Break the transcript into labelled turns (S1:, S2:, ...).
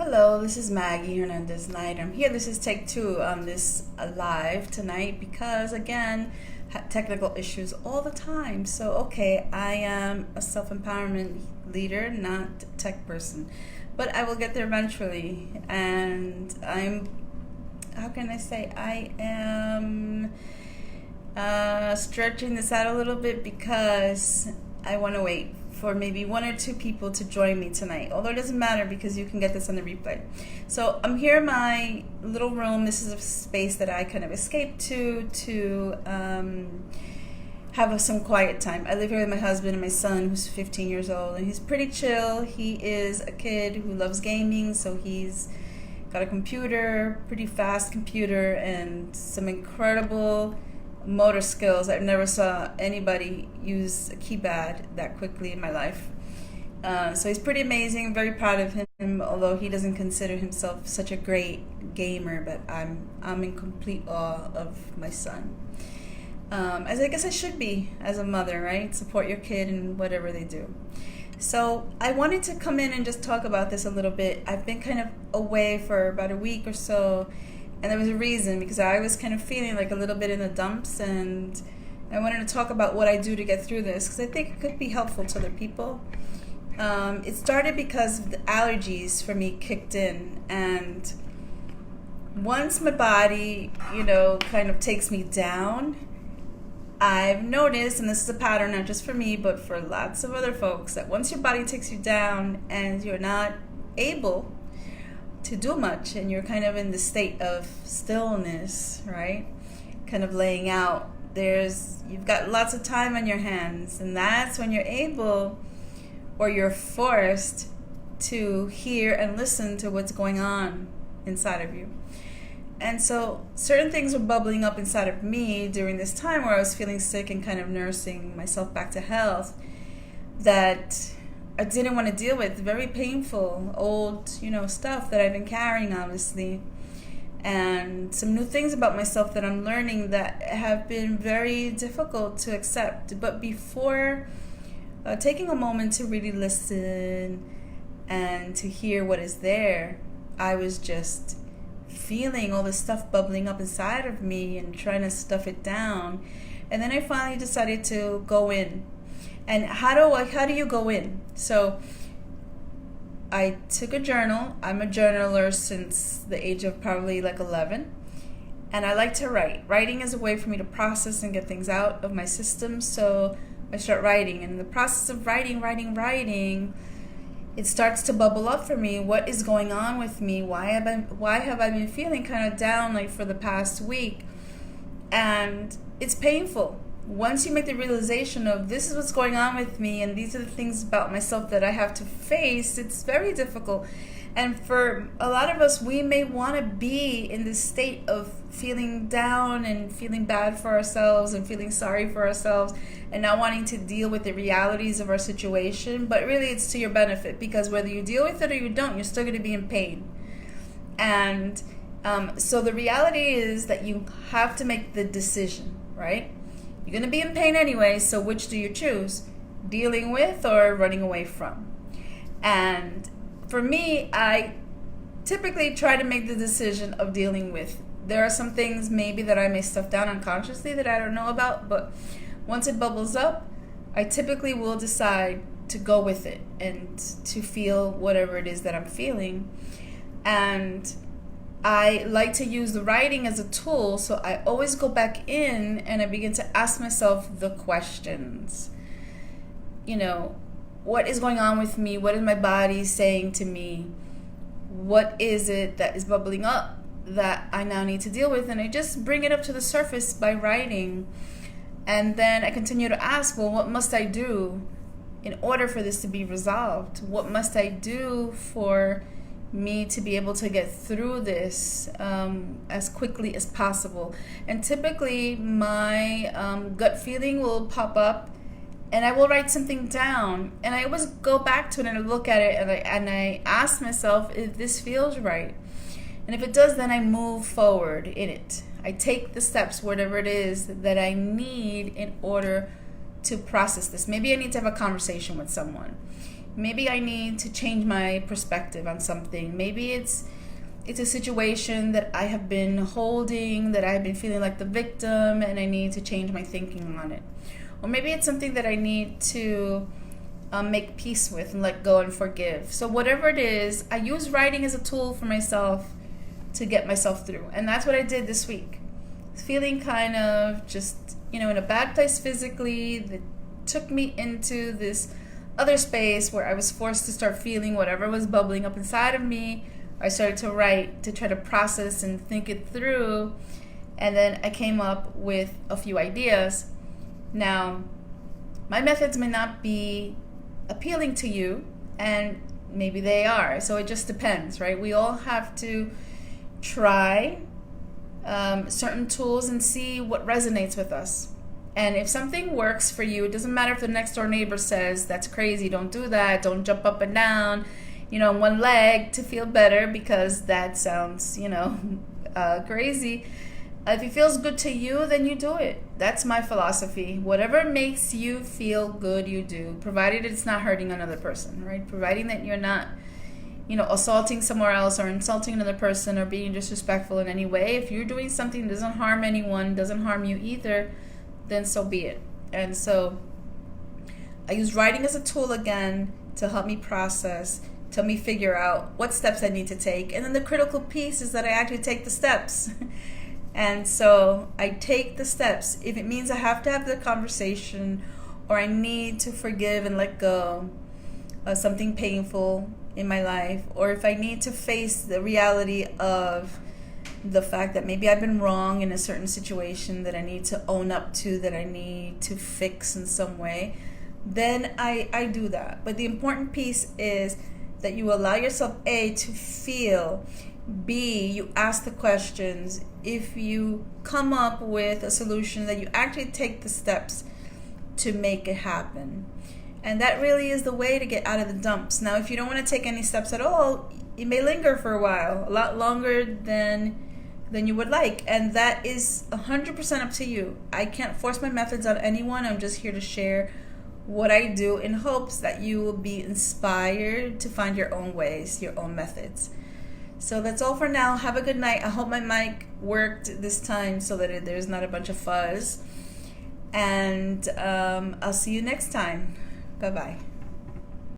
S1: Hello, this is Maggie Hernandez-Knight. I'm here. This is take two on this live tonight because, again, technical issues all the time. So, okay, I am a self-empowerment leader, not tech person, but I will get there eventually. And how can I say, I am stretching this out a little bit because I want to wait for maybe one or two people to join me tonight, although it doesn't matter because you can get this on the replay. So I'm here in my little room. This is a space that I kind of escaped to have some quiet time. I live here with my husband and my son, who's 15 years old, and he's pretty chill. He is a kid who loves gaming, so he's got a computer, pretty fast computer, and some incredible motor skills. I've never saw anybody use a keypad that quickly in my life. So he's pretty amazing. I'm very proud of him, although he doesn't consider himself such a great gamer, but I'm in complete awe of my son. As I guess I should be as a mother, right? Support your kid in whatever they do. So I wanted to come in and just talk about this a little bit. I've been kind of away for about a week or so, and there was a reason, because I was kind of feeling like a little bit in the dumps, and I wanted to talk about what I do to get through this, because I think it could be helpful to other people. It started because the allergies for me kicked in, and once my body, kind of takes me down, I've noticed, and this is a pattern not just for me, but for lots of other folks, that once your body takes you down and you're not able to do much, and you're kind of in the state of stillness, right? Kind of laying out. You've got lots of time on your hands, and that's when you're able, or you're forced to hear and listen to what's going on inside of you. And so certain things were bubbling up inside of me during this time where I was feeling sick and kind of nursing myself back to health that I didn't want to deal with. Very painful, old, stuff that I've been carrying, obviously. And some new things about myself that I'm learning that have been very difficult to accept. But before taking a moment to really listen and to hear what is there, I was just feeling all this stuff bubbling up inside of me and trying to stuff it down. And then I finally decided to go in. And how do you go in? So I took a journal. I'm a journaler since the age of probably like 11. And I like to write. Writing is a way for me to process and get things out of my system. So I start writing. And in the process of writing, it starts to bubble up for me. What is going on with me? Why have I been feeling kind of down like for the past week? And it's painful. Once you make the realization of this is what's going on with me and these are the things about myself that I have to face, it's very difficult. And for a lot of us, we may want to be in this state of feeling down and feeling bad for ourselves and feeling sorry for ourselves and not wanting to deal with the realities of our situation. But really, it's to your benefit, because whether you deal with it or you don't, you're still going to be in pain. And so the reality is that you have to make the decision, right? You're going to be in pain anyway, so which do you choose? Dealing with or running away from? And for me, I typically try to make the decision of dealing with. There are some things maybe that I may stuff down unconsciously that I don't know about, but once it bubbles up, I typically will decide to go with it and to feel whatever it is that I'm feeling. And I like to use the writing as a tool, so I always go back in and I begin to ask myself the questions. What is going on with me? What is my body saying to me? What is it that is bubbling up that I now need to deal with? And I just bring it up to the surface by writing. And then I continue to ask, well, what must I do in order for this to be resolved? What must I do for me to be able to get through this as quickly as possible? And typically my gut feeling will pop up and I will write something down, and I always go back to it and I look at it and I ask myself if this feels right. And if it does, then I move forward in it. I take the steps, whatever it is that I need in order to process this. Maybe I need to have a conversation with someone. Maybe I need to change my perspective on something. Maybe it's a situation that I have been holding, that I've been feeling like the victim, and I need to change my thinking on it. Or maybe it's something that I need to make peace with and let go and forgive. So whatever it is, I use writing as a tool for myself to get myself through. And that's what I did this week. Feeling kind of just, in a bad place physically, that took me into this other space where I was forced to start feeling whatever was bubbling up inside of me. I started to write to try to process and think it through, and then I came up with a few ideas. Now, my methods may not be appealing to you, and maybe they are, so it just depends, right? We all have to try certain tools and see what resonates with us. And if something works for you, it doesn't matter if the next door neighbor says, that's crazy, don't do that, don't jump up and down, one leg to feel better, because that sounds, crazy. If it feels good to you, then you do it. That's my philosophy. Whatever makes you feel good, you do, provided it's not hurting another person, right? Providing that you're not, assaulting somewhere else or insulting another person or being disrespectful in any way. If you're doing something that doesn't harm anyone, doesn't harm you either, then so be it. And so I use writing as a tool again to help me process, to help me figure out what steps I need to take. And then the critical piece is that I actually take the steps. And so I take the steps. If it means I have to have the conversation, or I need to forgive and let go of something painful in my life, or if I need to face the reality of the fact that maybe I've been wrong in a certain situation that I need to own up to, that I need to fix in some way, then I do that. But the important piece is that you allow yourself, A, to feel, B, you ask the questions. If you come up with a solution, that you actually take the steps to make it happen. And that really is the way to get out of the dumps. Now, if you don't want to take any steps at all, it may linger for a while, a lot longer than you would like. And that is 100% up to you. I can't force my methods on anyone. I'm just here to share what I do in hopes that you will be inspired to find your own ways, your own methods. So that's all for now. Have a good night. I hope my mic worked this time so that there's not a bunch of fuzz. And I'll see you next time. Bye-bye.